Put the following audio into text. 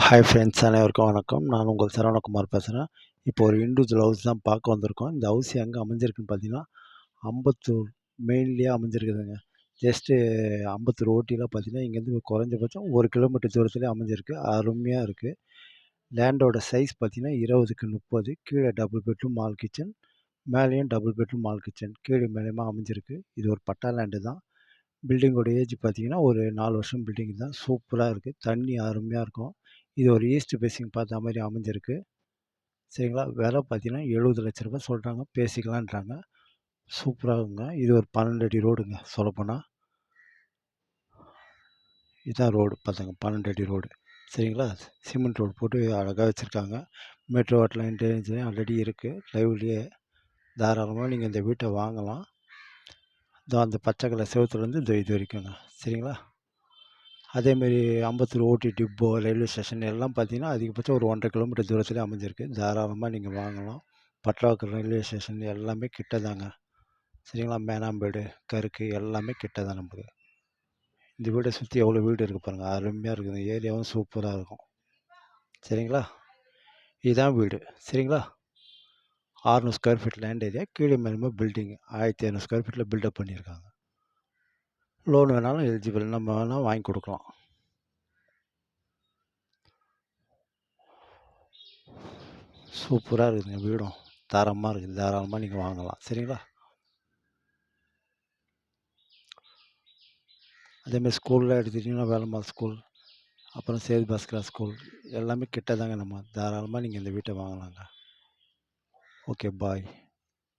Hi friends, அனைவருக்கும் வணக்கம். நான் உங்கள் சரவணகுமார் பேசுகிறேன். இப்போ ஒரு இண்டிவிஜுவல் ஹவுஸ் தான் பார்க்க வந்திருக்கோம். இந்த ஹவுஸ் எங்கே அமைஞ்சிருக்குன்னு பார்த்தீங்கன்னா, அம்பத்தூர் மெயின்லேயே அமைஞ்சிருக்குதுங்க. ஜஸ்ட்டு அம்பத்தூர் ஓட்டில பார்த்தீங்கன்னா, இங்கேருந்து குறைஞ்சபட்சம் 1 கிலோமீட்டர் தூரத்திலே அமைஞ்சிருக்கு. அருமையா இருக்குது. லேண்டோட சைஸ் பார்த்தீங்கன்னா 20க்கு 30. கீழே டபுள் பெட்ரூம் ஹால் கிச்சன், மேலேயும் டபுள் பெட்ரூம் ஹால் கிச்சன். கீழே மேலேயுமா அமைஞ்சிருக்கு. இது ஒரு பட்டா லேண்டு தான். பில்டிங்கோட ஏஜ் பார்த்தீங்கன்னா, ஒரு 4 வருஷம் பில்டிங் தான். சூப்பரா இருக்கு. தண்ணி அருமையா இருக்கும். இது ஒரு ஈஸ்ட் ஃபேசிங் பார்த்த மாரி அமைஞ்சிருக்கு. சரிங்களா? விலை பார்த்தீங்கன்னா, ரூ. 70,00,000 சொல்றாங்க. பேசிக்கலான்றாங்க. சூப்பரா இருக்குங்க. இது ஒரு 12 அடி ரோடுங்க சொல்லப்போனா. இதான் ரோடு பார்த்துங்க. 12 அடி ரோடு. சரிங்களா? சிமெண்ட் ரோடு போட்டு அழகா வச்சிருக்காங்க. மெட்ரோ வாட்டர்லாம் இன்டெலிஜென்ஸ்லேயும் ஆல்ரெடி இருக்கு. லைவ்லயே தாராளமா நீங்க இந்த வீட்ட வாங்கலாம். இதோ அந்த பச்சை கலர் செவுத்துலேருந்து இதோ இது வரைக்குங்க. சரிங்களா? அதேமாரி அம்பத்தூர் ஓடி டிப்போ, ரயில்வே ஸ்டேஷன் எல்லாம் பார்த்தீங்கன்னா, அதிகபட்சம் ஒரு 1 1/2 கிலோமீட்டர் தூரத்திலே அமைஞ்சிருக்கு. தாராளமா நீங்க வாங்கலாம். பட்லாவுக்கு ரயில்வே ஸ்டேஷன் எல்லாமே கிட்ட தாங்க. சரிங்களா? மேனாம்பேடு, கருக்கு எல்லாமே கிட்ட தான் நமக்கு. இந்த வீட சுத்தி எவ்வளோ வீடு இருக்கு பாருங்க. அருமையா இருக்குது. ஏரியாவும் சூப்பரா இருக்கும். சரிங்களா? இதான் வீடு. சரிங்களா? 600 ஸ்கொயர் ஃபீட் லேண்ட் ஏரியா. கீழே மேலுமா பில்டிங் 1500 ஸ்கொயர் ஃபீட்ல பில்டப் பண்ணியிருக்காங்க. லோன் வேணாலும் எலிஜிபிள். நம்ம வேணா வாங்கி குடுக்கலாம். சூப்பரா இருக்குதுங்க வீடும். தரமா இருக்குது. தாராளமா நீங்க வாங்கலாம். சரிங்களா? அதேமாரி ஸ்கூல்லாம் எடுத்துக்கிட்டிங்கன்னா, வேலம்மாள் ஸ்கூல், அப்புறம் சேது பாஸ்கரா ஸ்கூல் எல்லாமே கிட்ட தாங்க நம்ம. தாராளமா நீங்க இந்த வீட்ட வாங்கலாங்க. ஓகே, பாய்.